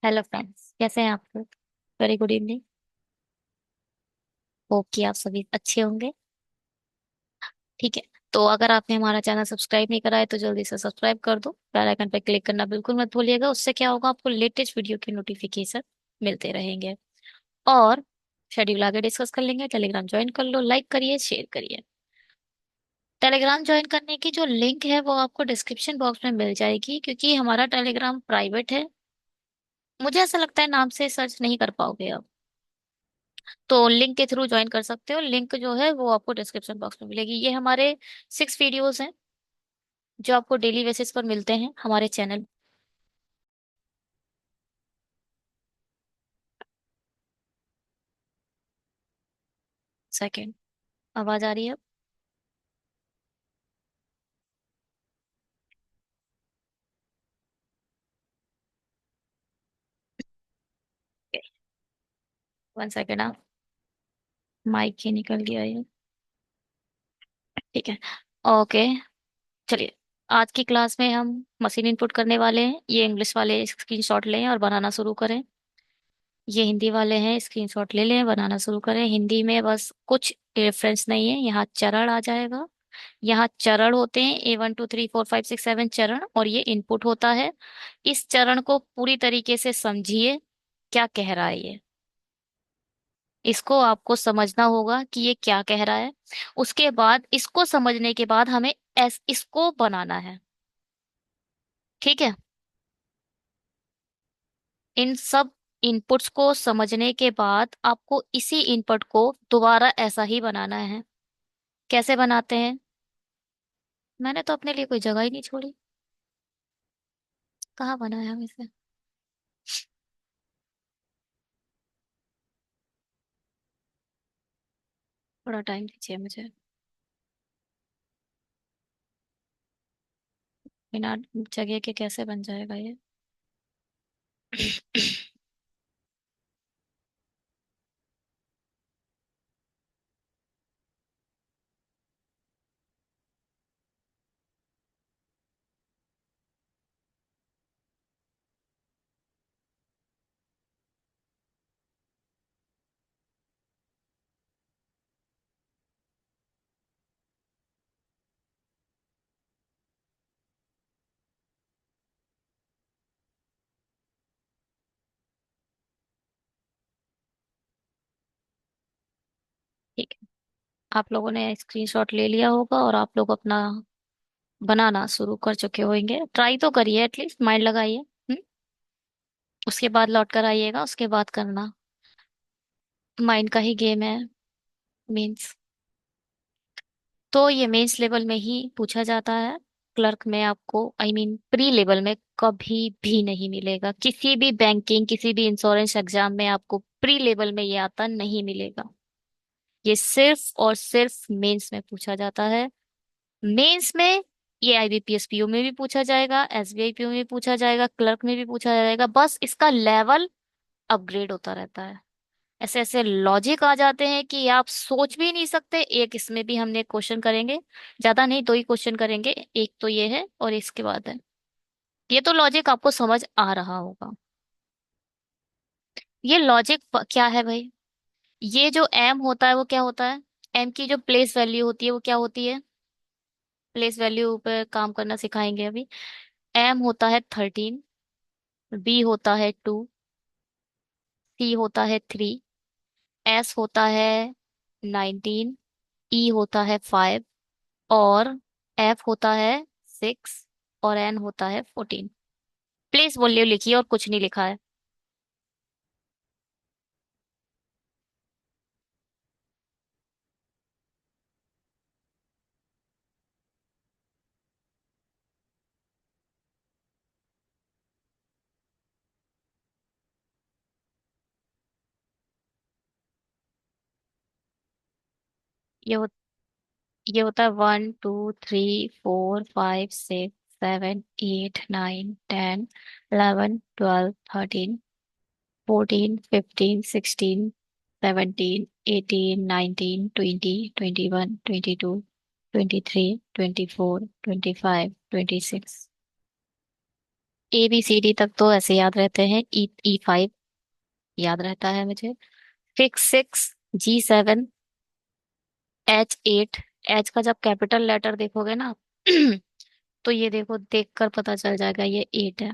Hello friends, कैसे हैं आप लोग। Very good evening. होप कि आप सभी अच्छे होंगे। ठीक है। तो अगर आपने हमारा चैनल सब्सक्राइब नहीं करा है तो जल्दी से सब्सक्राइब कर दो। बेल आइकन पर क्लिक करना बिल्कुल मत भूलिएगा। उससे क्या होगा, आपको लेटेस्ट वीडियो की नोटिफिकेशन मिलते रहेंगे। और शेड्यूल आगे डिस्कस कर लेंगे। टेलीग्राम ज्वाइन कर लो, लाइक करिए, शेयर करिए। टेलीग्राम ज्वाइन करने की जो लिंक है वो आपको डिस्क्रिप्शन बॉक्स में मिल जाएगी, क्योंकि हमारा टेलीग्राम प्राइवेट है। मुझे ऐसा लगता है नाम से सर्च नहीं कर पाओगे आप। तो लिंक के थ्रू ज्वाइन कर सकते हो। लिंक जो है वो आपको डिस्क्रिप्शन बॉक्स में मिलेगी। ये हमारे 6 वीडियोस हैं जो आपको डेली बेसिस पर मिलते हैं हमारे चैनल। सेकंड, आवाज आ रही है? 1 सेकंड, आप माइक ही निकल गया ये। ठीक है। ओके। चलिए, आज की क्लास में हम मशीन इनपुट करने वाले हैं। ये इंग्लिश वाले स्क्रीनशॉट लें और बनाना शुरू करें। ये हिंदी वाले हैं, स्क्रीनशॉट ले लें, बनाना शुरू करें। हिंदी में बस कुछ रेफरेंस नहीं है, यहाँ चरण आ जाएगा। यहाँ चरण होते हैं A 1 2 3 4 5 6 7 चरण, और ये इनपुट होता है। इस चरण को पूरी तरीके से समझिए, क्या कह रहा है ये। इसको आपको समझना होगा कि ये क्या कह रहा है। उसके बाद इसको समझने के बाद हमें इसको बनाना है। ठीक है। इन सब इनपुट्स को समझने के बाद आपको इसी इनपुट को दोबारा ऐसा ही बनाना है। कैसे बनाते हैं? मैंने तो अपने लिए कोई जगह ही नहीं छोड़ी। कहाँ बनाया हम इसे? थोड़ा टाइम दीजिए मुझे। बिना जगह के कैसे बन जाएगा ये? ठीक है। आप लोगों ने स्क्रीनशॉट ले लिया होगा और आप लोग अपना बनाना शुरू कर चुके होंगे। ट्राई तो करिए, एटलीस्ट माइंड लगाइए। उसके बाद लौट कर आइएगा, उसके बाद करना। माइंड का ही गेम है। मीन्स, तो ये मेंस लेवल में ही पूछा जाता है। क्लर्क में आपको, आई मीन प्री लेवल में, कभी भी नहीं मिलेगा। किसी भी बैंकिंग, किसी भी इंश्योरेंस एग्जाम में आपको प्री लेवल में ये आता नहीं मिलेगा। ये सिर्फ और सिर्फ मेंस में पूछा जाता है। मेंस में ये आईबीपीएस पीओ में भी पूछा जाएगा, एसबीआई पीओ में भी पूछा जाएगा, क्लर्क में भी पूछा जाएगा। बस इसका लेवल अपग्रेड होता रहता है। ऐसे ऐसे लॉजिक आ जाते हैं कि आप सोच भी नहीं सकते। एक इसमें भी हमने क्वेश्चन करेंगे, ज्यादा नहीं, 2 ही क्वेश्चन करेंगे। एक तो ये है और इसके बाद है। ये तो लॉजिक आपको समझ आ रहा होगा। ये लॉजिक क्या है भाई? ये जो एम होता है वो क्या होता है? एम की जो प्लेस वैल्यू होती है वो क्या होती है? प्लेस वैल्यू पे काम करना सिखाएंगे अभी। एम होता है 13, बी होता है 2, सी होता है 3, एस होता है 19, ई होता है 5, और एफ होता है 6, और एन होता है 14। प्लेस वैल्यू लिखिए और कुछ नहीं लिखा है। ये हो, ये होता है 1 2 3 4 5 6 7 8 9 10 11 12 13 14 15 16 17 18 19 20 21 22 23 24 25 26। ABCD तक तो ऐसे याद रहते हैं। E5 याद रहता है मुझे। Fix 6, G7, H8। एच का जब कैपिटल लेटर देखोगे ना तो ये देखो, देखकर पता चल जाएगा ये 8 है।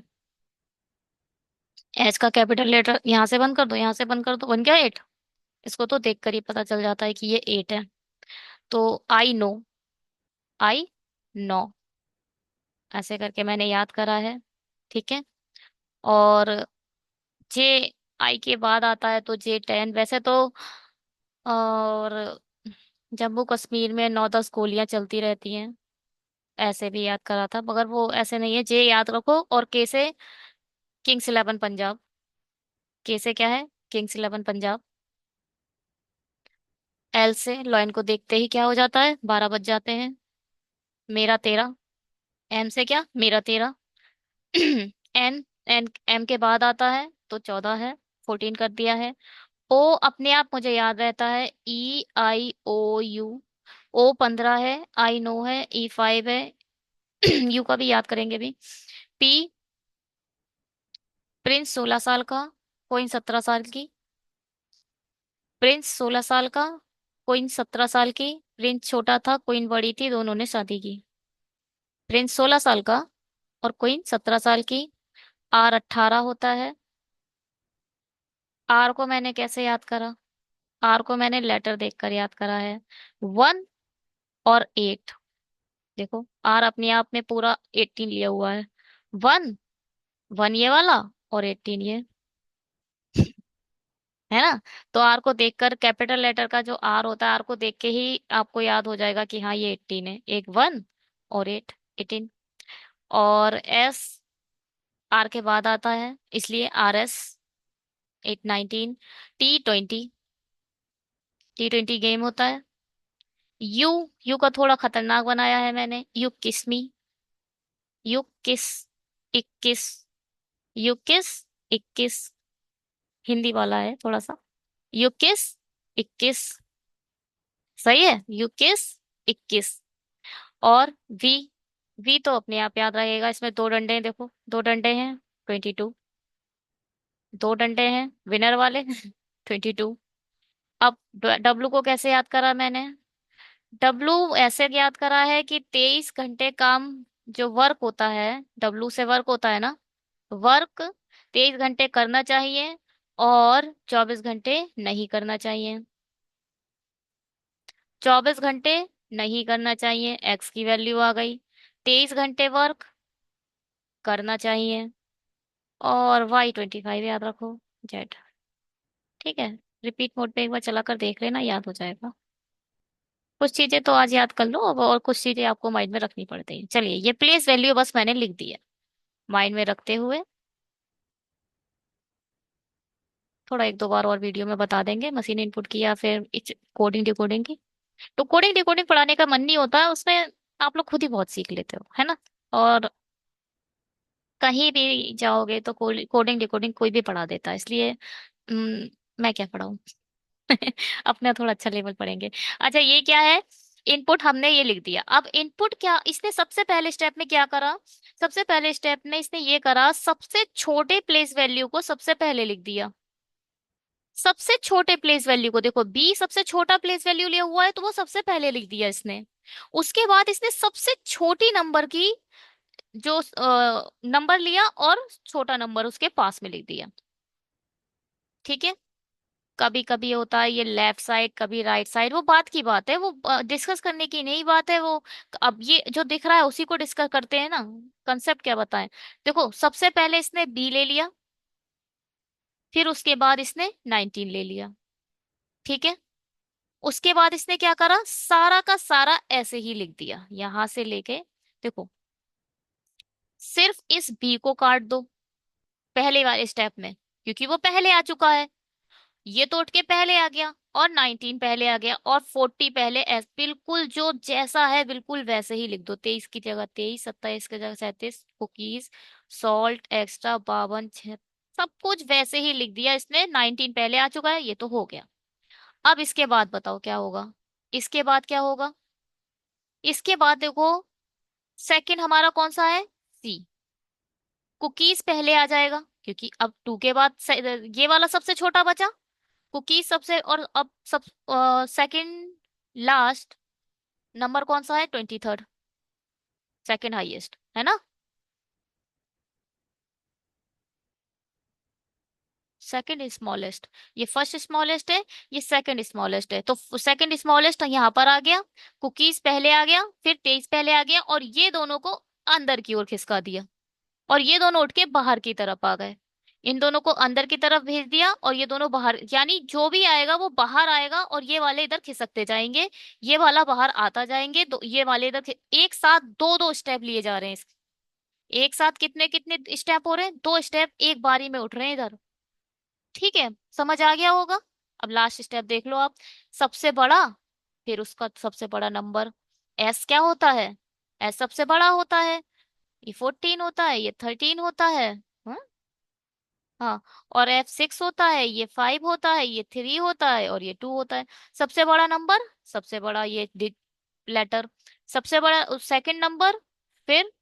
एच का कैपिटल लेटर यहाँ से बंद कर दो, यहाँ से बंद कर दो, बन गया 8। इसको तो देखकर ही पता चल जाता है कि ये 8 है। तो आई नो, आई नो, ऐसे करके मैंने याद करा है। ठीक है। और जे, आई के बाद आता है तो J10 वैसे तो। और जम्मू कश्मीर में 9-10 गोलियां चलती रहती हैं, ऐसे भी याद करा था, मगर वो ऐसे नहीं है। जे याद रखो, और के से किंग्स 11 पंजाब। के से क्या है? किंग्स 11 पंजाब। एल से लॉयन को देखते ही क्या हो जाता है, 12 बज जाते हैं। मेरा तेरा। एम से क्या? मेरा तेरा। एन, एम के बाद आता है तो 14 है, 14 कर दिया है। ओ अपने आप मुझे याद रहता है, EIOU। O 15 है, आई नो है, E5 है। यू का भी याद करेंगे भी। पी, प्रिंस 16 साल का, कोइन 17 साल की। प्रिंस 16 साल का, क्वीन 17 साल की। प्रिंस छोटा था, क्वीन बड़ी थी, दोनों ने शादी की। प्रिंस 16 साल का और क्वीन 17 साल की। R 18 होता है। आर को मैंने कैसे याद करा? आर को मैंने लेटर देखकर याद करा है। 1 और 8। देखो आर अपने आप में पूरा 18 लिया हुआ है। 1, 1 ये वाला, और 18 ये, है ना? तो आर को देखकर, कैपिटल लेटर का जो आर होता है, आर को देख के ही आपको याद हो जाएगा कि हाँ ये 18 है। एक 1 और 8, 18। और एस आर के बाद आता है, इसलिए RS 8, 19। T20, T20 गेम होता है। यू, यू का थोड़ा खतरनाक बनाया है मैंने, यू किस मी। यू किस 21। यू किस 21, हिंदी वाला है थोड़ा सा। यू किस 21, सही है, यू किस 21। और वी, वी तो अपने आप याद रहेगा, इसमें दो डंडे हैं, देखो दो डंडे हैं। 22, दो डंडे हैं विनर वाले। 22। अब डब्लू को कैसे याद करा मैंने? डब्लू ऐसे याद करा है कि 23 घंटे काम, जो वर्क होता है, डब्लू से वर्क होता है ना, वर्क 23 घंटे करना चाहिए और 24 घंटे नहीं करना चाहिए। 24 घंटे नहीं करना चाहिए, एक्स की वैल्यू आ गई। 23 घंटे वर्क करना चाहिए, और Y 25 याद रखो, जेड। ठीक है। रिपीट मोड पे एक बार चला कर देख लेना, याद हो जाएगा। कुछ चीजें तो आज याद कर लो, अब और कुछ चीजें आपको माइंड में रखनी पड़ती है। चलिए, ये प्लेस वैल्यू बस मैंने लिख दी है, माइंड में रखते हुए। थोड़ा एक दो बार और वीडियो में बता देंगे, मशीन इनपुट की या फिर कोडिंग डिकोडिंग की। तो कोडिंग डिकोडिंग पढ़ाने का मन नहीं होता है उसमें, आप लोग खुद ही बहुत सीख लेते हो, है ना? और कहीं भी जाओगे तो कोडिंग डिकोडिंग कोई भी पढ़ा देता है, इसलिए मैं क्या पढ़ाऊँ। अपना थोड़ा अच्छा लेवल पढ़ेंगे। अच्छा ये क्या है? इनपुट हमने ये लिख दिया। अब इनपुट क्या, इसने सबसे पहले स्टेप में क्या करा? सबसे पहले स्टेप में इसने ये करा, सबसे छोटे प्लेस वैल्यू को सबसे पहले लिख दिया। सबसे छोटे प्लेस वैल्यू को देखो, बी सबसे छोटा प्लेस वैल्यू लिया हुआ है तो वो सबसे पहले लिख दिया इसने। उसके बाद इसने सबसे छोटी नंबर की, जो नंबर लिया और छोटा नंबर उसके पास में लिख दिया। ठीक है। कभी कभी होता है ये लेफ्ट साइड, कभी राइट साइड, वो बात की बात है, वो डिस्कस करने की नहीं बात है वो। अब ये जो दिख रहा है उसी को डिस्कस करते हैं ना। कंसेप्ट क्या बताएं? देखो सबसे पहले इसने बी ले लिया, फिर उसके बाद इसने 19 ले लिया। ठीक है। उसके बाद इसने क्या करा, सारा का सारा ऐसे ही लिख दिया, यहां से लेके, देखो, सिर्फ इस बी को काट दो पहले वाले स्टेप में, क्योंकि वो पहले आ चुका है। ये तो उठ के पहले आ गया, और 19 पहले आ गया, और 40 पहले, बिल्कुल जो जैसा है बिल्कुल वैसे ही लिख दो। 23 की जगह 23, 27 की जगह 37, कुकीज, सॉल्ट एक्स्ट्रा 52, सब कुछ वैसे ही लिख दिया इसने। 19 पहले आ चुका है, ये तो हो गया। अब इसके बाद बताओ क्या होगा? इसके बाद क्या होगा? इसके बाद देखो, सेकंड हमारा कौन सा है? सी। कुकीज पहले आ जाएगा, क्योंकि अब टू के बाद ये वाला सबसे छोटा बचा। कुकीज सबसे, और अब सब सेकंड लास्ट नंबर कौन सा है? 23rd, सेकंड हाईएस्ट है ना। सेकंड स्मॉलेस्ट, ये फर्स्ट स्मॉलेस्ट है, ये सेकंड स्मॉलेस्ट है, तो सेकंड स्मॉलेस्ट यहाँ पर आ गया। कुकीज पहले आ गया, फिर 23 पहले आ गया, और ये दोनों को अंदर की ओर खिसका दिया, और ये दोनों उठ के बाहर की तरफ आ गए। इन दोनों को अंदर की तरफ भेज दिया, और ये दोनों बाहर, यानी जो भी आएगा वो बाहर आएगा, और ये वाले इधर खिसकते जाएंगे, ये वाला बाहर आता जाएंगे, दो ये वाले इधर एक साथ दो दो स्टेप लिए जा रहे हैं एक साथ कितने कितने स्टेप हो रहे हैं? 2 स्टेप एक बारी में उठ रहे हैं इधर। ठीक है, समझ आ गया होगा। अब लास्ट स्टेप देख लो आप। सबसे बड़ा, फिर उसका सबसे बड़ा नंबर। एस क्या होता है? एस सबसे बड़ा होता है, ये 14 होता है, ये 13 होता है। हाँ। हाँ, और F6 होता है, ये 5 होता है, ये 3 होता है, और ये 2 होता है। सबसे बड़ा नंबर, सबसे बड़ा ये लेटर, सबसे बड़ा सेकंड नंबर, फिर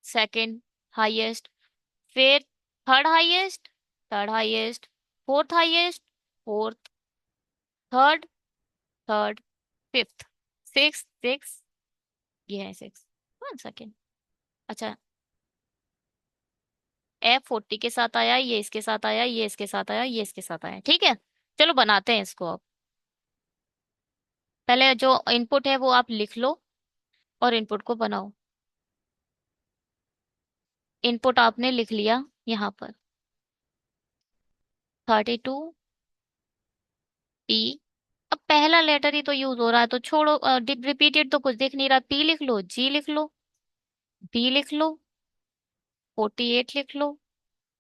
सेकंड हाईएस्ट, फिर third highest, third highest, fourth highest, fourth, third, third, fifth, six, six, ये है सिक्स। 1 सेकेंड। अच्छा, F40 के साथ आया, ये इसके साथ आया, ये इसके साथ आया, ये इसके साथ आया, ठीक है। चलो बनाते हैं इसको अब। पहले जो इनपुट है वो आप लिख लो, और इनपुट को बनाओ। इनपुट आपने लिख लिया यहाँ पर, 32P। अब पहला लेटर ही तो यूज हो रहा है, तो छोड़ो, रिपीटेड तो कुछ दिख नहीं रहा। P लिख लो, G लिख लो, B लिख लो, 48 लिख लो,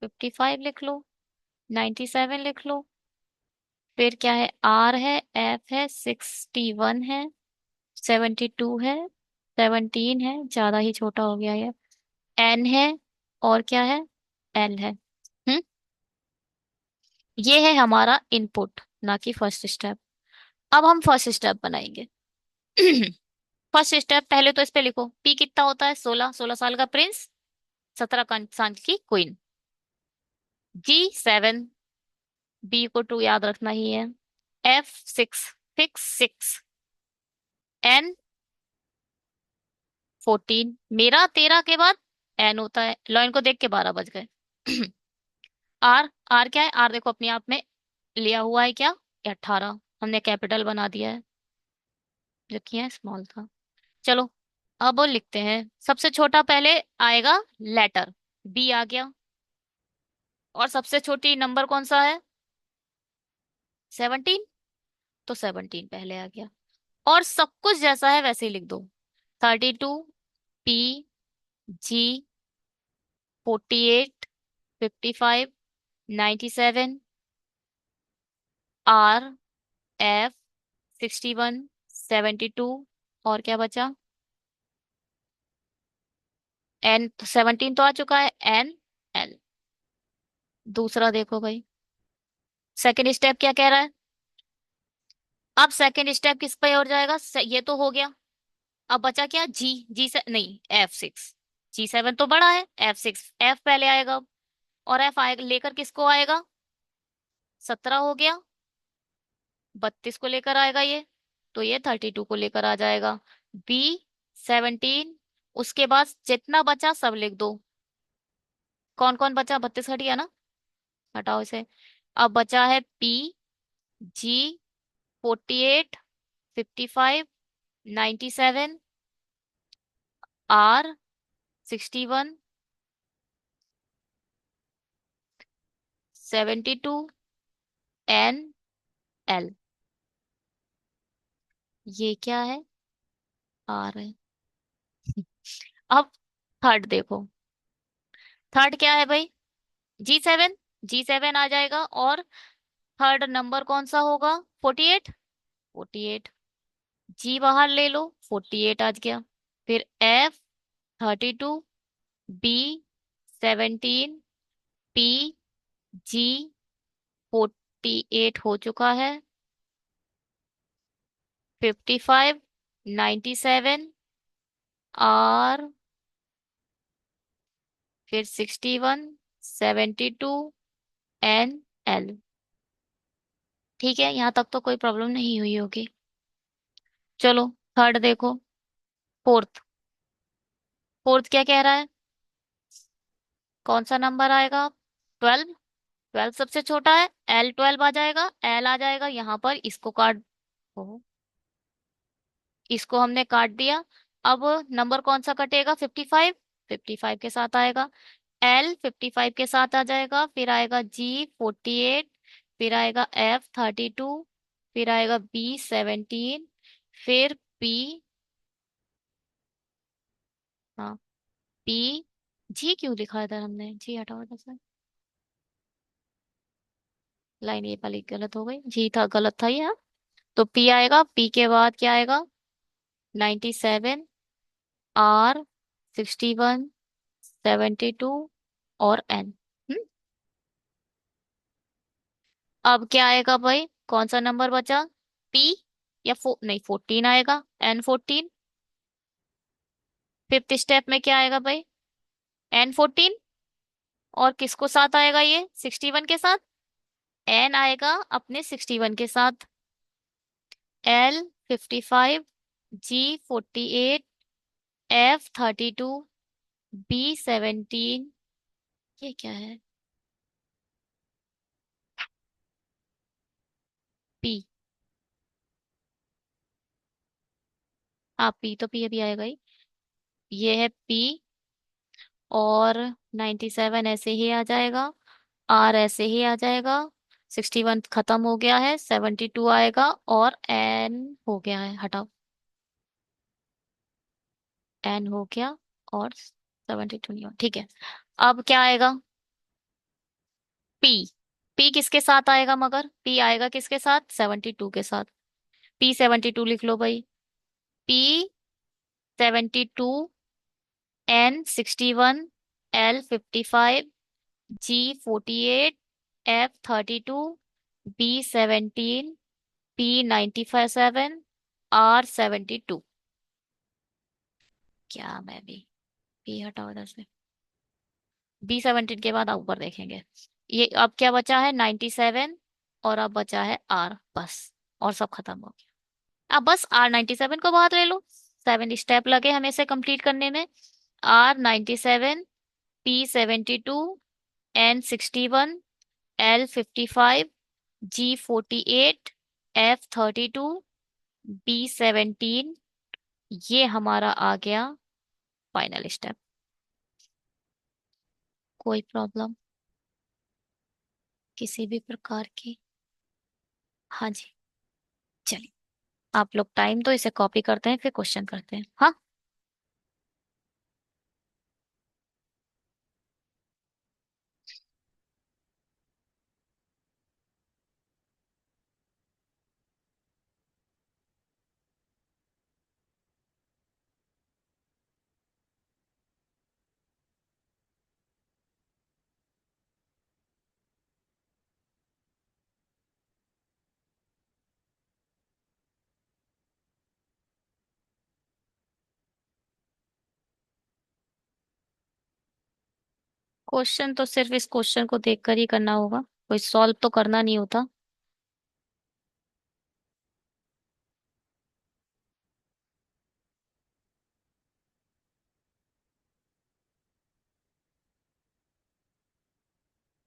55 लिख लो, 97 लिख लो, फिर क्या है? R है, F है, 61 है, 72 है, 17 है, ज्यादा ही छोटा हो गया ये, N है, और क्या है? L है। ये है हमारा इनपुट, ना कि फर्स्ट स्टेप। अब हम फर्स्ट स्टेप बनाएंगे। फर्स्ट स्टेप, पहले तो इस पे लिखो, P कितना होता है? 16, 16 साल का प्रिंस, 17 साल की क्वीन। G7, B को 2 याद रखना ही है। F6, fix 6। N 14, मेरा 13 के बाद N होता है, लॉइन को देख के 12 बज गए। R, R क्या है? R देखो अपने आप में लिया हुआ है क्या? 18, हमने कैपिटल बना दिया है, जबकि यहाँ स्मॉल था। चलो, अब वो लिखते हैं। सबसे छोटा पहले आएगा लेटर, B आ गया, और सबसे छोटी नंबर कौन सा है? 17, तो 17 पहले आ गया, और सब कुछ जैसा है वैसे ही लिख दो। 32, P, G, 48, 55, 97, R, F, 61, 72, और क्या बचा? N 17 तो आ चुका है, N L। दूसरा देखो भाई, सेकंड स्टेप क्या कह रहा है? अब सेकंड स्टेप किस पे और जाएगा? ये तो हो गया। अब बचा क्या? जी से नहीं, F6। G7 तो बड़ा है, F6, F पहले आएगा अब, और F आएगा लेकर किसको आएगा? 17 हो गया, 32 को लेकर आएगा ये, तो ये 32 को लेकर आ जाएगा। B 17, उसके बाद जितना बचा सब लिख दो। कौन कौन बचा? 32 हट गया ना, हटाओ इसे। अब बचा है P, G 48, 55, 97, R 61, 72, N L। ये क्या है? R है। अब थर्ड देखो, थर्ड क्या है भाई? G7, G7 आ जाएगा, और थर्ड नंबर कौन सा होगा? 48, 48, G बाहर ले लो, 48 आ गया। फिर F 32, B 17, P, G 48 हो चुका है, 55, 97, R फिर 61, 72, एन, एल। ठीक है, यहाँ तक तो कोई प्रॉब्लम नहीं हुई होगी। चलो, थर्ड देखो। फोर्थ। फोर्थ क्या कह रहा है? कौन सा नंबर आएगा? 12। 12 सबसे छोटा है, एल 12 आ जाएगा, एल आ जाएगा यहाँ पर, इसको काट। ओ, इसको हमने काट दिया। अब नंबर कौन सा कटेगा? 55। 55 के साथ आएगा। एल 55 के साथ आ जाएगा, फिर आएगा जी 48, फिर आएगा एफ 32, फिर आएगा बी 17, फिर पी। हाँ, पी। जी क्यों लिखा है इधर हमने? जी हटाओ इधर से। लाइन ये वाली गलत हो गई, जी था, गलत था ये, हाँ। तो पी आएगा, पी के बाद क्या आएगा? 97, आर 61, 72 और एन। अब क्या आएगा भाई? कौन सा नंबर बचा? पी या नहीं, 14 आएगा, एन 14। फिफ्थ स्टेप में क्या आएगा भाई? एन 14। और किसको साथ आएगा? ये 61 के साथ। एन आएगा अपने 61 के साथ। L 55, G 48, F 32, B 17। ये क्या है? पी। हाँ, पी तो पी अभी आएगा ही। ये है पी। और 97 ऐसे ही आ जाएगा, आर ऐसे ही आ जाएगा, 61 खत्म हो गया है, 72 आएगा, और एन हो गया है, हटाओ। एन हो गया, और 72 नहीं हो, ठीक है। अब क्या आएगा? पी। पी किसके साथ आएगा? मगर पी आएगा किसके साथ? 72 के साथ। पी 72 लिख लो भाई। P 72, N 61, L 55, G 48, F 32, B 17, P 97, R 72। क्या मैं भी। पी हटाओ इधर से। बी 17 के बाद आप ऊपर देखेंगे। ये अब क्या बचा है? 97। और अब बचा है आर, बस। और सब खत्म हो गया। अब बस आर 97 को बाहर ले लो। 7 स्टेप लगे हमें इसे कंप्लीट करने में। R 97, P 72, N 61, L 55, G 48, F 32, B 17। ये हमारा आ गया फाइनल स्टेप। कोई प्रॉब्लम किसी भी प्रकार की? हाँ जी। चलिए, आप लोग टाइम तो इसे कॉपी करते हैं, फिर क्वेश्चन करते हैं, हाँ। क्वेश्चन तो सिर्फ इस क्वेश्चन को देखकर ही करना होगा, कोई सॉल्व तो करना नहीं होता।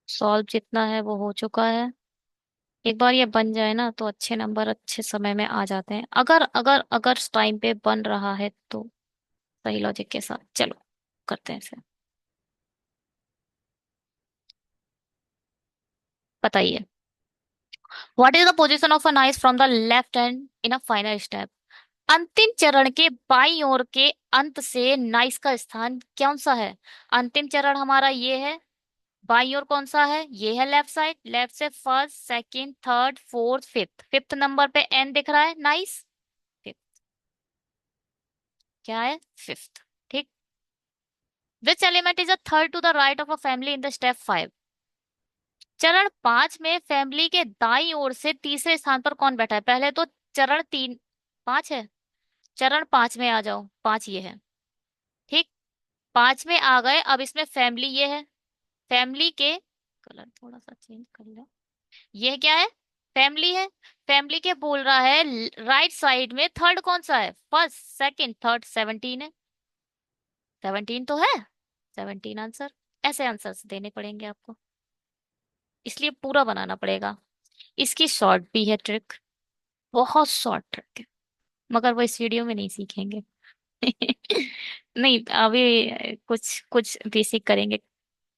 सॉल्व जितना है वो हो चुका है। एक बार ये बन जाए ना तो अच्छे नंबर अच्छे समय में आ जाते हैं, अगर अगर अगर टाइम पे बन रहा है तो। सही लॉजिक के साथ चलो, करते हैं इसे। बताइए। What is the position of a nice from the left hand in a final step? अंतिम चरण के बाईं ओर के अंत से नाइस का स्थान कौन सा है? अंतिम चरण हमारा ये है। बाईं ओर कौन सा है? ये है लेफ्ट साइड। लेफ्ट से first, second, third, fourth, fifth. Fifth number पे एन दिख रहा है, नाइस। फिफ्थ। क्या है? फिफ्थ। ठीक। Which element is a third to the right of a family in the step 5? चरण 5 में फैमिली के दाईं ओर से तीसरे स्थान पर कौन बैठा है? पहले तो चरण 5 है। चरण 5 में आ जाओ, 5 ये है। ठीक। पांच में आ गए, अब इसमें फैमिली ये है। फैमिली के कलर थोड़ा सा चेंज कर ले। ये क्या है? फैमिली है। फैमिली के बोल रहा है राइट साइड में थर्ड कौन सा है? फर्स्ट, सेकंड, थर्ड, 17 है। 17 तो है। 17 आंसर। ऐसे आंसर्स देने पड़ेंगे आपको, इसलिए पूरा बनाना पड़ेगा। इसकी शॉर्ट भी है ट्रिक, बहुत शॉर्ट ट्रिक है, मगर वो इस वीडियो में नहीं सीखेंगे। नहीं, अभी कुछ कुछ बेसिक करेंगे,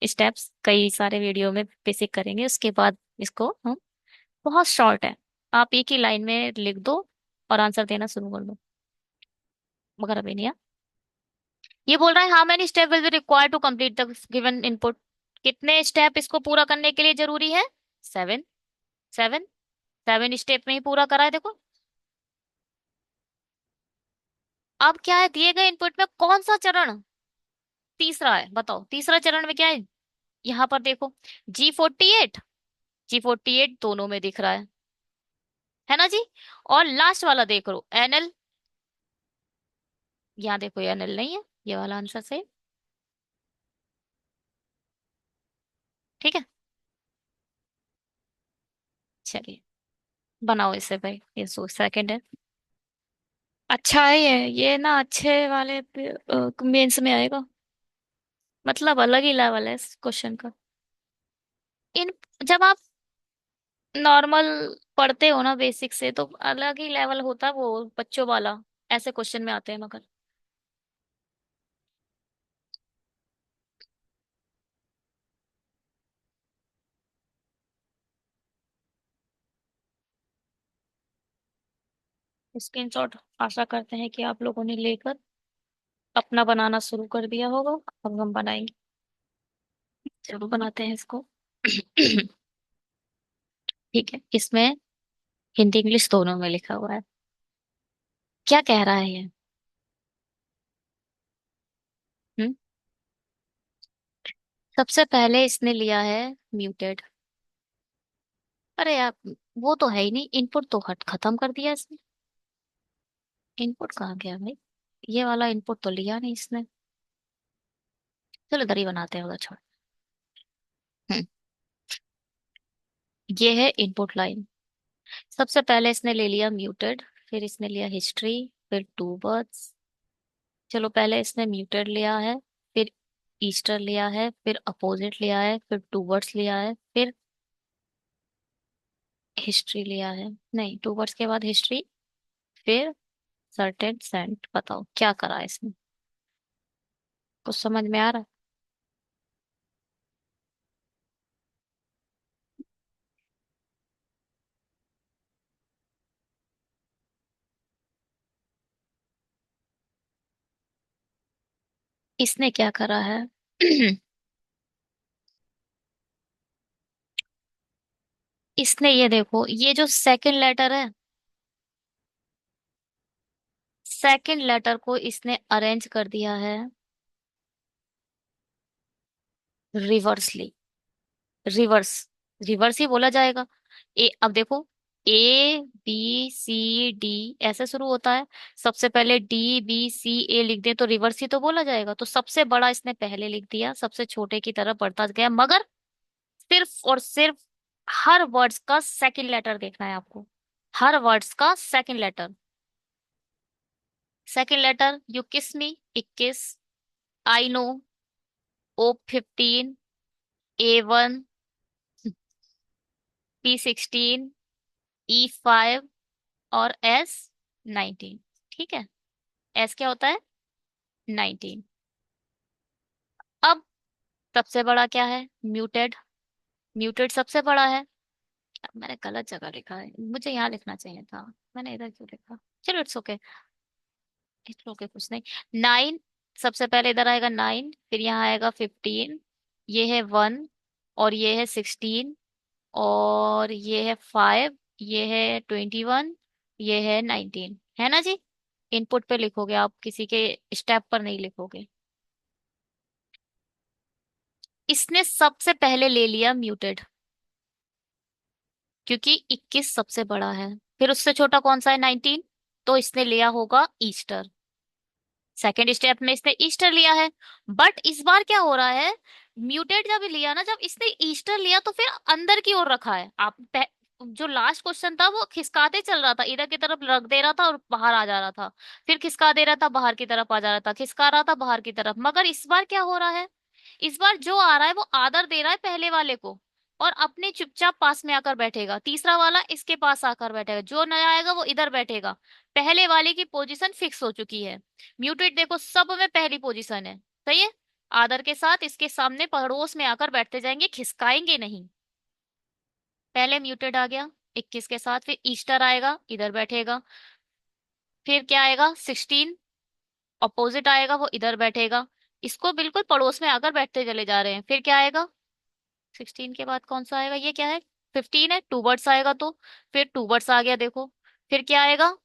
स्टेप्स कई सारे वीडियो में बेसिक करेंगे, उसके बाद इसको हम, बहुत शॉर्ट है। आप एक ही लाइन में लिख दो और आंसर देना शुरू कर दो, मगर अभी नहीं है। ये बोल रहा है how many step will be required to complete the given input. कितने स्टेप इसको पूरा करने के लिए जरूरी है? 7। 7। 7 स्टेप में ही पूरा करा है देखो। अब क्या है, दिए गए इनपुट में कौन सा चरण तीसरा है? बताओ तीसरा चरण में क्या है। यहाँ पर देखो, G48। G48 दोनों में दिख रहा है ना जी। और लास्ट वाला देख लो, NL। यहाँ देखो NL नहीं है, ये वाला आंसर सही। ठीक है, चलिए बनाओ इसे भाई, ये सेकंड है। अच्छा है ये ना अच्छे वाले मेंस में आएगा, मतलब अलग ही लेवल है इस क्वेश्चन का। इन जब आप नॉर्मल पढ़ते हो ना बेसिक से, तो अलग ही लेवल होता है वो बच्चों वाला, ऐसे क्वेश्चन में आते हैं मगर। स्क्रीनशॉट आशा करते हैं कि आप लोगों ने लेकर अपना बनाना शुरू कर दिया होगा। अब हम बनाएंगे, चलो बनाते हैं इसको। ठीक है, इसमें हिंदी इंग्लिश दोनों में लिखा हुआ है। क्या कह रहा है ये? हम्म सबसे पहले इसने लिया है म्यूटेड। अरे यार, वो तो है ही नहीं, इनपुट तो हट खत्म कर दिया इसने। इनपुट कहाँ गया भाई? ये वाला इनपुट तो लिया नहीं इसने। चलो इधर ही बनाते हैं, उधर छोड़। हम्म ये है इनपुट लाइन। सबसे पहले इसने ले लिया म्यूटेड, फिर इसने लिया हिस्ट्री, फिर टू बर्ड्स। चलो पहले इसने म्यूटेड लिया है, फिर ईस्टर लिया है, फिर अपोजिट लिया है, फिर टू वर्ड्स लिया है, फिर हिस्ट्री लिया है। नहीं, टू वर्ड्स के बाद हिस्ट्री, फिर सर्टेन सेंट। बताओ क्या करा है इसने, कुछ समझ में आ रहा है? इसने क्या करा है? इसने ये देखो, ये जो सेकंड लेटर है, सेकंड लेटर को इसने अरेंज कर दिया है रिवर्सली। रिवर्स, रिवर्स ही बोला जाएगा। अब देखो, ABCD ऐसे शुरू होता है। सबसे पहले DBCA लिख दे तो रिवर्स ही तो बोला जाएगा। तो सबसे बड़ा इसने पहले लिख दिया, सबसे छोटे की तरफ बढ़ता गया, मगर सिर्फ और सिर्फ हर वर्ड्स का सेकंड लेटर देखना है आपको। हर वर्ड्स का second letter. Second letter, you kiss me 21, I know O15, A1, P16, E5 और S19। ठीक है, S क्या होता है? 19। अब सबसे बड़ा क्या है? म्यूटेड। म्यूटेड सबसे बड़ा है। अब मैंने गलत जगह लिखा है, मुझे यहाँ लिखना चाहिए था, मैंने इधर क्यों लिखा? चलो इट्स ओके, इट्स ओके, कुछ नहीं। 9, सबसे पहले इधर आएगा 9, फिर यहाँ आएगा 15, ये है 1, और ये है 16, और ये है 5, ये है 21, ये है 19, है ना जी। इनपुट पे लिखोगे आप, किसी के स्टेप पर नहीं लिखोगे। इसने सबसे पहले ले लिया म्यूटेड, क्योंकि 21 सबसे बड़ा है। फिर उससे छोटा कौन सा है? 19। तो इसने लिया होगा ईस्टर। सेकेंड स्टेप में इसने ईस्टर लिया है। बट इस बार क्या हो रहा है, म्यूटेट जब लिया ना, जब इसने ईस्टर लिया तो फिर अंदर की ओर रखा है। जो लास्ट क्वेश्चन था वो खिसकाते चल रहा था, इधर की तरफ रख दे रहा था और बाहर आ जा रहा था, फिर खिसका दे रहा था, बाहर की तरफ आ जा रहा था, खिसका रहा था बाहर की तरफ। मगर इस बार क्या हो रहा है, इस बार जो आ रहा है वो आदर दे रहा है पहले वाले को, और अपने चुपचाप पास में आकर बैठेगा। तीसरा वाला इसके पास आकर बैठेगा, जो नया आएगा वो इधर बैठेगा। पहले वाले की पोजीशन फिक्स हो चुकी है। म्यूटेट देखो सब में पहली पोजीशन है, सही है। आदर के साथ इसके सामने पड़ोस में आकर बैठते जाएंगे, खिसकाएंगे नहीं। पहले म्यूटेट आ गया 21 के साथ, फिर ईस्टर आएगा इधर बैठेगा, फिर क्या आएगा 16, अपोजिट आएगा वो इधर बैठेगा। इसको बिल्कुल पड़ोस में आकर बैठते चले जा रहे हैं। फिर क्या आएगा 16 के बाद कौन सा आएगा, ये क्या है 15 है, टू बर्ड्स आएगा तो, फिर टू बर्ड्स आ गया देखो। फिर क्या आएगा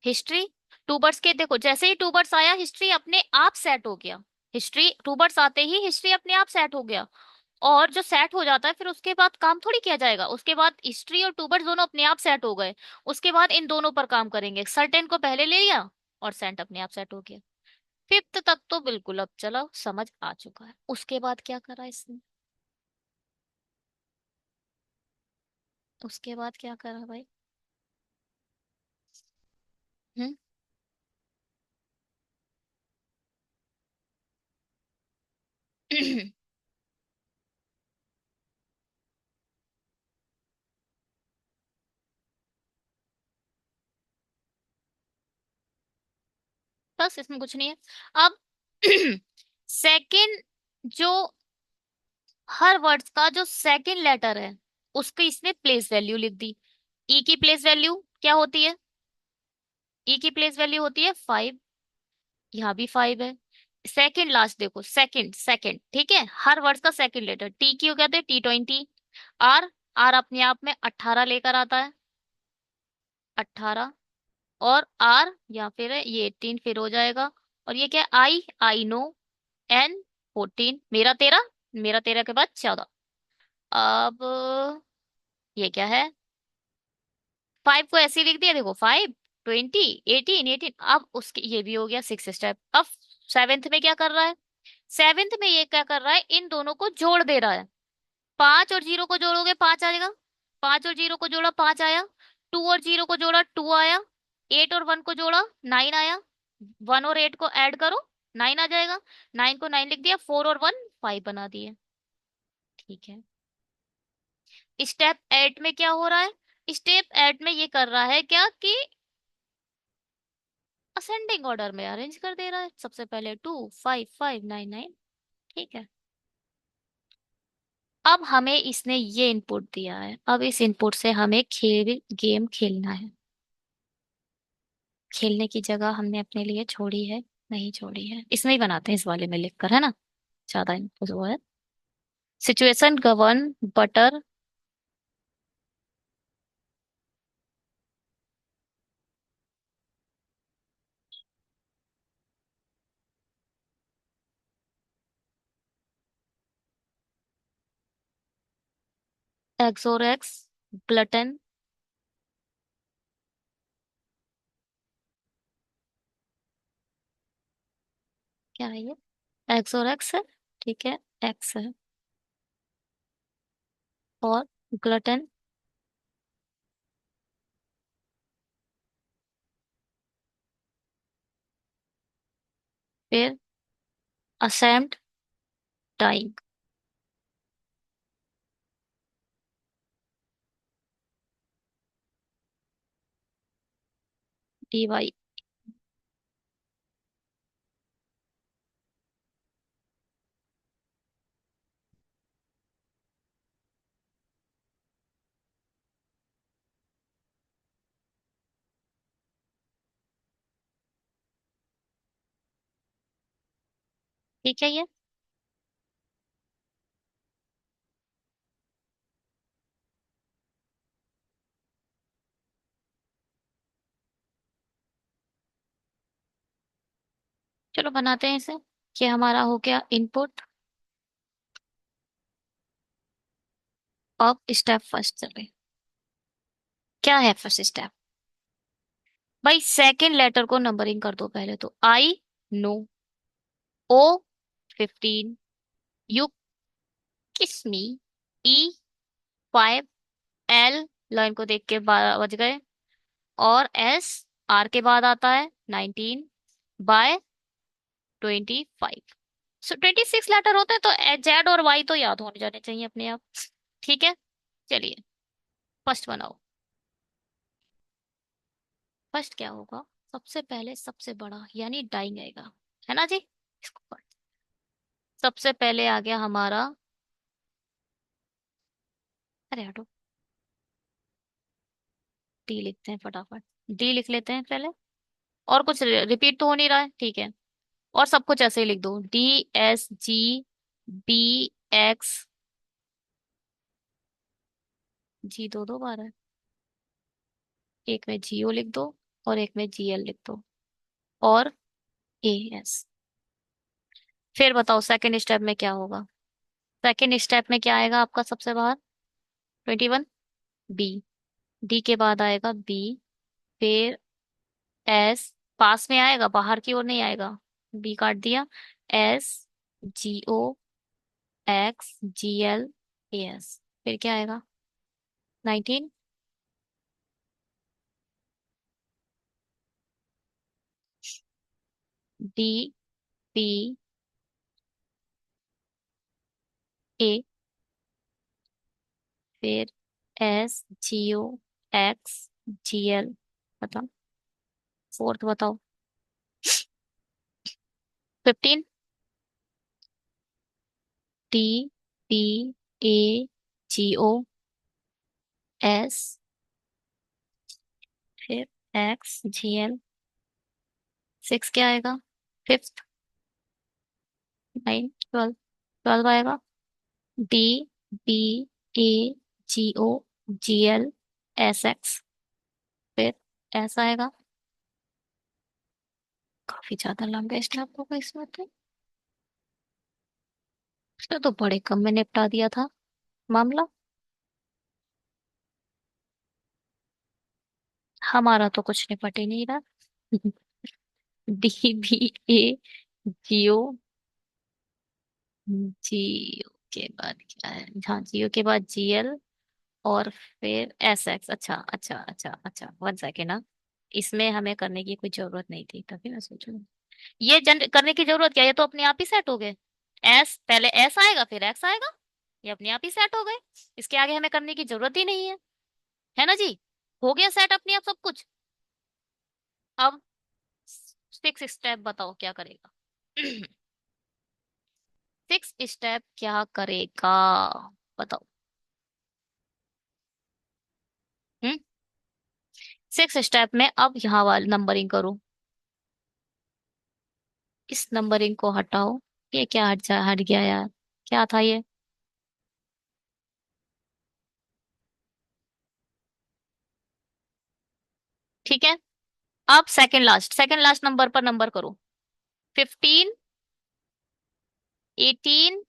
हिस्ट्री। टू बर्ड्स के देखो, जैसे ही टू बर्ड्स आया हिस्ट्री अपने आप सेट हो गया। हिस्ट्री टू बर्ड्स आते ही हिस्ट्री अपने आप सेट हो गया। और जो सेट हो जाता है फिर उसके बाद काम थोड़ी किया जाएगा, उसके बाद हिस्ट्री और टू बर्ड्स दोनों अपने आप सेट हो गए। उसके बाद इन दोनों पर काम करेंगे, सर्टेन को पहले ले लिया और सेंट अपने आप सेट हो गया। फिफ्थ तक तो बिल्कुल अब चलो समझ आ चुका है। उसके बाद क्या करा इसने, उसके बाद क्या करा भाई। हम्म। बस इसमें कुछ नहीं है। अब सेकंड, जो हर वर्ड्स का जो सेकंड लेटर है उसकी इसने प्लेस वैल्यू लिख दी। ई की प्लेस वैल्यू क्या होती है, ई की प्लेस वैल्यू होती है 5, यहाँ भी 5 है। सेकंड लास्ट देखो, सेकंड सेकंड ठीक है, हर वर्ड्स का सेकंड लेटर। टी क्यू कहते हैं T20। आर, आर अपने आप में 18 लेकर आता है, 18। और आर या फिर है ये 18 फिर हो जाएगा। और ये क्या है, आई नो, एन 14, मेरा 13, मेरा 13 के बाद 14। अब ये क्या है, 5 को ऐसे ही लिख दिया देखो, 5, 20, 18, 18। अब उसके ये भी हो गया 6 स्टेप। अब सेवेंथ में क्या कर रहा है, सेवेंथ में ये क्या कर रहा है, इन दोनों को जोड़ दे रहा है। 5 और 0 को जोड़ोगे 5 आएगा, 5 और 0 को जोड़ा 5 आया, 2 और 0 को जोड़ा 2 आया, 8 और 1 को जोड़ा 9 आया, 1 और 8 को ऐड करो 9 आ जाएगा, 9 को 9 लिख दिया, 4 और 1 5 बना दिए। ठीक है। स्टेप 8 में क्या हो रहा है, स्टेप 8 में ये कर रहा है क्या कि असेंडिंग ऑर्डर में अरेंज कर दे रहा है, सबसे पहले 2 5 5 9 9। ठीक है। अब हमें इसने ये इनपुट दिया है, अब इस इनपुट से हमें खेल गेम खेलना है। खेलने की जगह हमने अपने लिए छोड़ी है, नहीं छोड़ी है, इसमें ही बनाते हैं, इस वाले में लिखकर, है ना। ज्यादा इनपुट वो है। Situation govern butter. एक्सोरेक्स ग्लटन। क्या है ये, एक्सोरेक्स है, ठीक है, एक्स है। और ग्लटन, फिर असेम्ड डाइंग। D Y. ठीक है ये। चलो बनाते हैं इसे। ये हमारा हो गया इनपुट। अब स्टेप फर्स्ट चले, क्या है फर्स्ट स्टेप। भाई सेकंड लेटर को नंबरिंग कर दो पहले तो। आई, no. O, 15। You kiss me, E, 5। L, line को देख के 12 बज गए। और एस, आर के बाद आता है 19। बाय 25। सो 26 लेटर होते हैं, तो जेड और वाई तो याद होने जाने चाहिए अपने आप। ठीक है, चलिए फर्स्ट बनाओ। फर्स्ट क्या होगा? सबसे पहले सबसे बड़ा यानी डाइंग आएगा, है ना जी। इसको सबसे पहले आ गया हमारा। अरे हटो, डी लिखते हैं फटाफट। डी लिख लेते हैं पहले। और कुछ रिपीट तो हो नहीं रहा है, ठीक है। और सब कुछ ऐसे ही लिख दो, डी, एस, जी, बी, एक्स। जी दो दो बार है। एक में जियो लिख दो, और एक में जीएल लिख दो, और ए एस। फिर बताओ सेकंड स्टेप में क्या होगा? सेकंड स्टेप में क्या आएगा आपका सबसे बाहर? 21। बी, डी के बाद आएगा बी। फिर एस, पास में आएगा, बाहर की ओर नहीं आएगा। बी काट दिया। S, G O, X, G L, A S. फिर क्या आएगा? 19। D, B, A. फिर S, G O, X, G L. बताओ फोर्थ बताओ। 15। T, P, A, G O, S. फिर एक्स, जी एल। 6 क्या आएगा? फिफ्थ। 9, 12। 12 आएगा। D, B, A, G O, G L, S X. फिर ऐसा आएगा। काफी ज्यादा लंबा स्टेप होगा इसमें तो। इसने तो बड़े कम में निपटा दिया था मामला। हमारा तो कुछ निपट ही नहीं रहा। डी, बी, ए, जियो। जियो के बाद क्या है? हाँ, जियो के बाद जीएल। और फिर एस एक्स। अच्छा अच्छा अच्छा अच्छा, 1 सेकेंड ना। इसमें हमें करने की कोई जरूरत नहीं थी, तभी मैं सोचूं ये जन करने की जरूरत क्या है, ये तो अपने आप ही सेट हो गए। एस पहले, एस आएगा फिर एक्स आएगा। ये अपने आप ही सेट हो गए। इसके आगे हमें करने की जरूरत ही नहीं है ना जी। हो गया सेट अपने आप सब कुछ। अब 6 स्टेप बताओ क्या करेगा? 6 स्टेप क्या करेगा? बताओ। 6 स्टेप में अब यहाँ वाली नंबरिंग करो। इस नंबरिंग को हटाओ। ये क्या हट गया यार? क्या था ये? ठीक है। अब सेकंड लास्ट नंबर पर नंबर करो। 15, 18।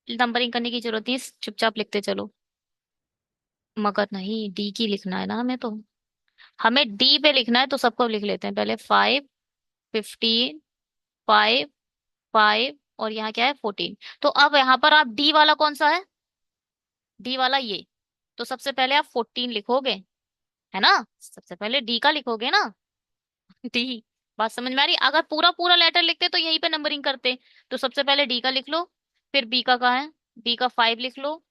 नंबरिंग करने की जरूरत नहीं, चुपचाप लिखते चलो। मगर नहीं, डी की लिखना है ना हमें तो। हमें डी पे लिखना है, तो सबको लिख लेते हैं पहले। 5, 15, 5, 5। और यहाँ क्या है? 14। तो अब यहाँ पर आप डी वाला कौन सा है? डी वाला ये। तो सबसे पहले आप 14 लिखोगे, है ना? सबसे पहले डी का लिखोगे ना। डी। बात समझ में आ रही? अगर पूरा पूरा लेटर लिखते तो यहीं पे नंबरिंग करते। तो सबसे पहले डी का लिख लो। फिर बी का कहाँ है? बी का 5 लिख लो।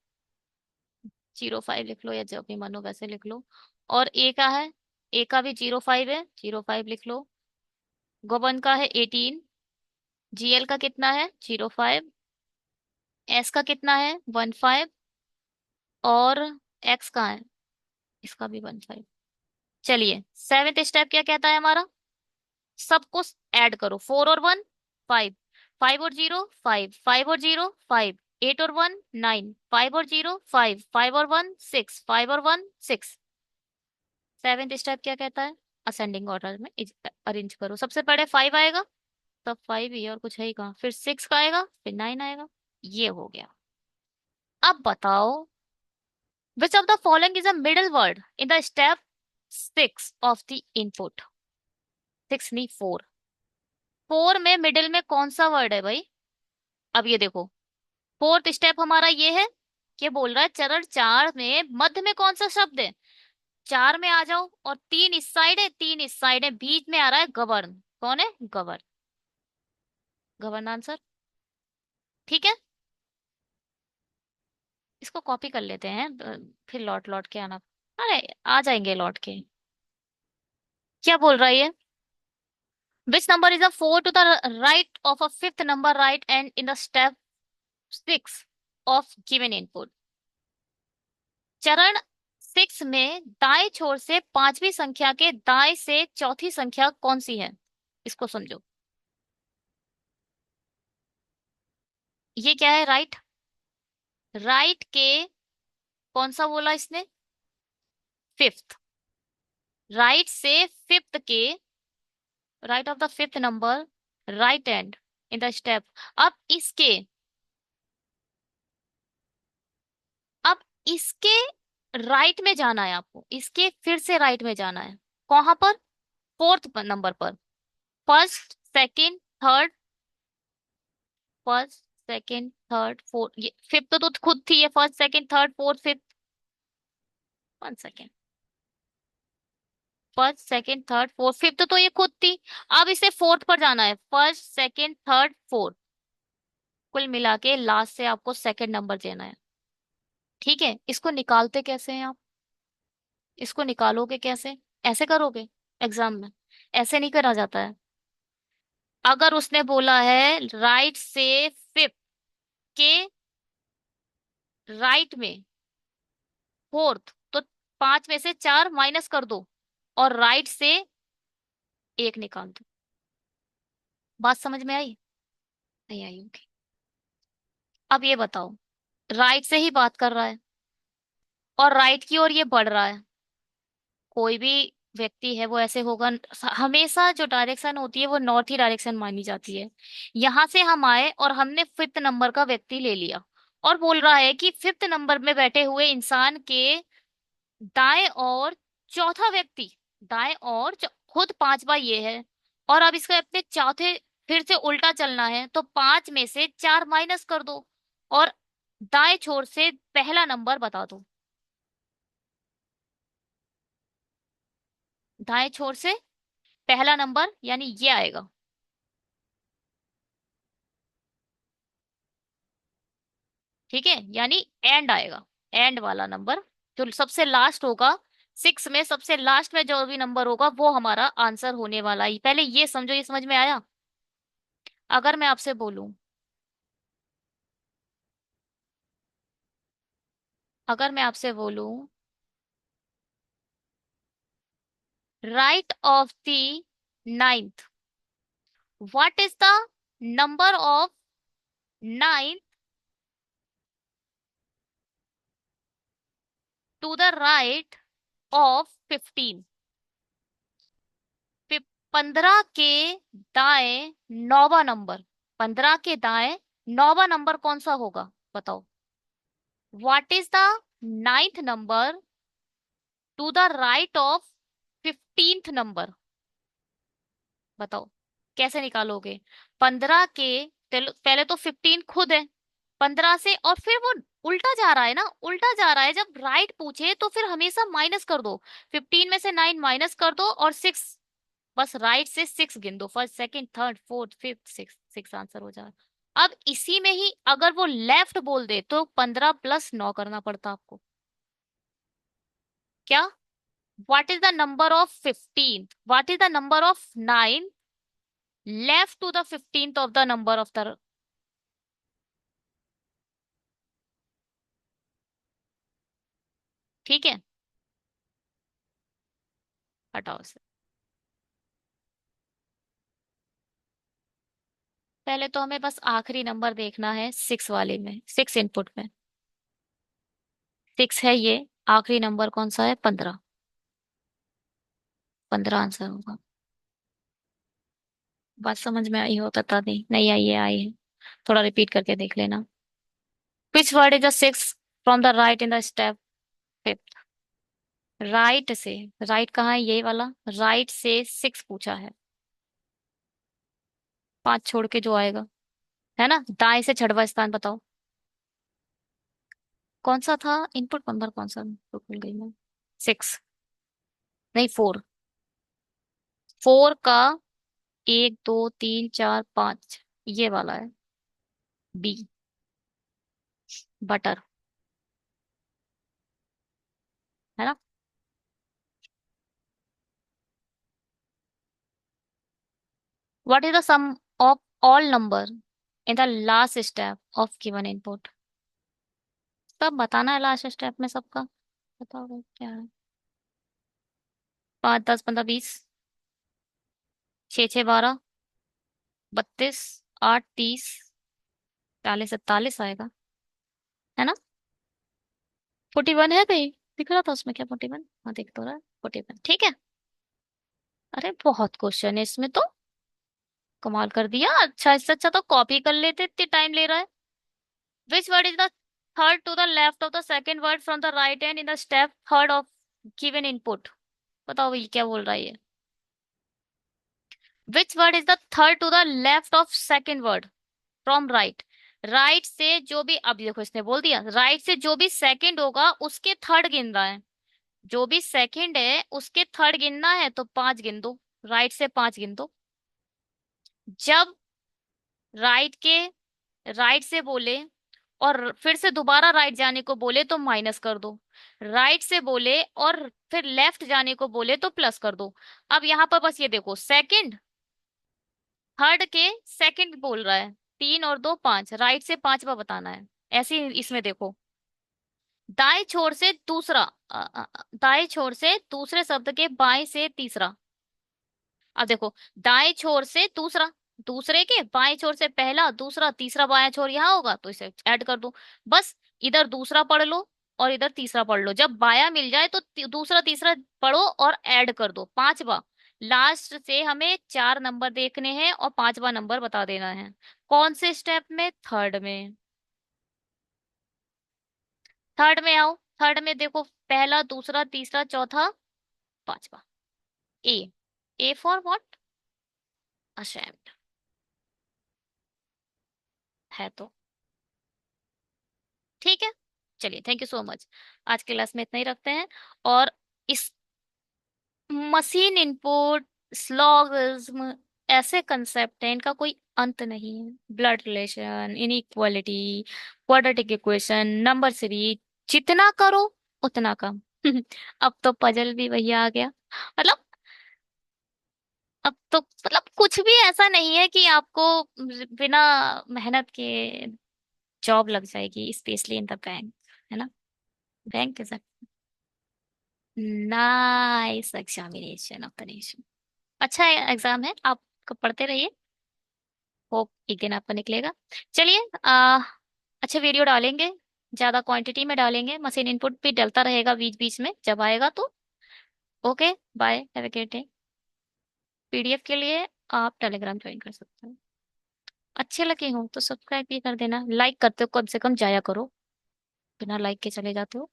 05 लिख लो, या जब भी मन हो वैसे लिख लो। और ए का है? ए का भी 05 है, 05 लिख लो। गोवन का है 18। जीएल का कितना है? 05। एस का कितना है? 15। और एक्स का है? इसका भी 15। चलिए सेवेंथ स्टेप क्या कहता है हमारा? सबको ऐड करो। 4 और 1, 5। 5 और 0, 5। 5 और 0, 5। 8 और 1, 9। 5 और 0, 5। 5 और 1, 6। 5 और 1, 6। सेवेंथ स्टेप क्या कहता है? असेंडिंग ऑर्डर में अरेंज करो। सबसे पहले 5 आएगा, तब 5 ही है, और कुछ है ही कहाँ। फिर 6 का आएगा, फिर 9 आएगा। ये हो गया। अब बताओ, which of the following is a middle word in the step six of the input. Six नहीं, फोर। फोर में मिडिल में कौन सा वर्ड है भाई? अब ये देखो, फोर्थ स्टेप हमारा ये है कि बोल रहा है चरण चार में मध्य में कौन सा शब्द है। चार में आ जाओ, और तीन इस साइड है, तीन इस साइड है, बीच में आ रहा है गवर्न। कौन है? गवर्न। Govern answer. ठीक है, इसको कॉपी कर लेते हैं, फिर लौट लौट के आना। अरे, आ जाएंगे लौट के। क्या बोल रहा है ये? Which number is the four to the right of a fifth number right end in the step six of given input. चरण सिक्स में दाएं छोर से पांचवी संख्या के दाएं से चौथी संख्या कौन सी है? इसको समझो। ये क्या है? राइट। राइट के कौन सा बोला इसने? फिफ्थ। राइट से फिफ्थ के, right of the fifth number right end in the step. अब इसके, अब इसके राइट में जाना है आपको, इसके फिर से राइट में जाना है। कहां पर? फोर्थ नंबर पर। First, second, third. First, second, third, fourth. ये फिफ्थ तो खुद थी, ये first, second, third, fourth, fifth. One second. First, second, third, fourth, fifth तो ये खुद थी। अब इसे फोर्थ पर जाना है। फर्स्ट, सेकंड, थर्ड, फोर्थ, कुल मिला के लास्ट से आपको सेकंड नंबर देना है। ठीक है, इसको निकालते कैसे हैं आप? इसको निकालोगे कैसे? ऐसे करोगे एग्जाम में? ऐसे नहीं करा जाता है। अगर उसने बोला है राइट से फिफ्थ के राइट में फोर्थ, तो पांच में से चार माइनस कर दो और राइट से एक निकाल दो। बात समझ में आई? नहीं आई होगी। अब ये बताओ, राइट से ही बात कर रहा है और राइट की ओर ये बढ़ रहा है। कोई भी व्यक्ति है वो ऐसे होगा, हमेशा जो डायरेक्शन होती है वो नॉर्थ ही डायरेक्शन मानी जाती है। यहां से हम आए और हमने फिफ्थ नंबर का व्यक्ति ले लिया, और बोल रहा है कि फिफ्थ नंबर में बैठे हुए इंसान के दाएं और चौथा व्यक्ति, दाएं और खुद पांचवा ये है, और अब इसका अपने चौथे फिर से उल्टा चलना है, तो पांच में से चार माइनस कर दो और दाएं छोर से पहला नंबर बता दो। दाएं छोर से पहला नंबर यानी ये आएगा। ठीक है, यानी एंड आएगा। एंड वाला नंबर जो सबसे लास्ट होगा, सिक्स में सबसे लास्ट में जो भी नंबर होगा वो हमारा आंसर होने वाला है। पहले ये समझो, ये समझ में आया? अगर मैं आपसे बोलूं, अगर मैं आपसे बोलूं right of the ninth, what is the number of ninth to the right of 15? 15 के दाएं नौवा नंबर, 15 के दाएं नौवा नंबर कौन सा होगा? बताओ। What is the ninth number two the right of 15th number? बताओ, कैसे निकालोगे? 15 के, पहले तो 15 खुद है 15 से, और फिर वो उल्टा जा रहा है ना, उल्टा जा रहा है। जब राइट पूछे तो फिर हमेशा माइनस कर दो। 15 में से 9 माइनस कर दो और सिक्स, बस राइट से सिक्स गिन दो। First, second, third, fourth, fifth, six, six answer हो जाए। अब इसी में ही अगर वो लेफ्ट बोल दे तो 15 प्लस 9 करना पड़ता आपको। क्या? What is the number of 15? What is the number of 9 left to the 15th of the number of the? ठीक है, हटाओ से। पहले तो हमें बस आखिरी नंबर देखना है, सिक्स वाले में, सिक्स इनपुट में सिक्स है ये। आखिरी नंबर कौन सा है? 15। 15 आंसर होगा। बात समझ में आई हो? पता नहीं, नहीं आई है, आई है। थोड़ा रिपीट करके देख लेना। विच word is the six from the right in the step fifth? Right से, राइट कहाँ है, ये वाला, राइट से 6 पूछा है, 5 छोड़ के जो आएगा, है ना। दाएं से छठवां स्थान बताओ। कौन सा था इनपुट नंबर, कौन सा, तो भूल गई मैं। 6, नहीं 4। 4 का 1 2 3 4 5, ये वाला है, बी, बटर, है ना। What is the sum of all number in the last step of given input. सब बताना है लास्ट स्टेप में सबका। बताओ भाई क्या है। 5 10 15 20, 6 6 12, 32, 8 30, 40 41 आएगा, है ना। 41 है कहीं, दिख रहा था उसमें क्या 41, हाँ दिख तो रहा है 41, ठीक है। अरे बहुत क्वेश्चन है इसमें तो, कमाल कर दिया। अच्छा, इससे अच्छा तो कॉपी कर लेते, इतनी टाइम ले रहा है। Which word is the third to the left of the second word from the right hand in the step third of given input. बताओ ये क्या बोल रहा है ये। Which word is the third to the left of second word from right. Right से जो भी, अब देखो इसने बोल दिया राइट से जो भी सेकंड होगा उसके थर्ड गिन रहा है। जो भी सेकंड है उसके थर्ड गिनना है तो 5 गिन दो, राइट से 5 गिन दो। जब राइट के, राइट से बोले और फिर से दोबारा राइट जाने को बोले तो माइनस कर दो। राइट से बोले और फिर लेफ्ट जाने को बोले तो प्लस कर दो। अब यहाँ पर बस ये देखो, सेकंड, थर्ड के सेकंड बोल रहा है, 3 और 2 5, राइट से पांचवा बताना है। ऐसे ही इसमें देखो, दाएं छोर से दूसरा, दाएं छोर से दूसरे शब्द के बाएं से तीसरा। अब देखो, दाएं छोर से दूसरा, दूसरे के बाएं छोर से पहला, दूसरा, तीसरा बायां छोर यहाँ होगा तो इसे ऐड कर दो। बस इधर दूसरा पढ़ लो और इधर तीसरा पढ़ लो, जब बाया मिल जाए तो दूसरा तीसरा पढ़ो और ऐड कर दो, पांचवा। लास्ट से हमें 4 नंबर देखने हैं और पांचवा नंबर बता देना है। कौन से स्टेप में, थर्ड में। थर्ड में आओ, थर्ड में देखो, पहला, दूसरा, तीसरा, चौथा, पांचवा। ए, ए फॉर व्हाट, अशेम्ड, है तो, ठीक है। चलिए, थैंक यू सो मच। आज के क्लास में इतना ही रखते हैं। और इस मशीन इनपुट, स्लॉगिज्म, ऐसे कंसेप्ट हैं, इनका कोई अंत नहीं है। Blood relation, inequality, quadratic equation, number series, जितना करो उतना कम। अब तो पजल भी वही आ गया। मतलब अब तो मतलब कुछ भी ऐसा नहीं है कि आपको बिना मेहनत के जॉब लग जाएगी, स्पेशली इन द बैंक, है ना। Bank is nice examination of the nation. अच्छा एग्जाम है, आप पढ़ते रहिए, होप एक दिन आपका निकलेगा। चलिए, अच्छे वीडियो डालेंगे, ज्यादा क्वांटिटी में डालेंगे, मशीन इनपुट भी डलता रहेगा बीच बीच में जब आएगा तो। Okay, bye, have a great day. PDF के लिए आप टेलीग्राम ज्वाइन कर सकते हो। अच्छे लगे हो तो सब्सक्राइब भी कर देना, लाइक करते हो कम से कम जाया करो, बिना लाइक के चले जाते हो।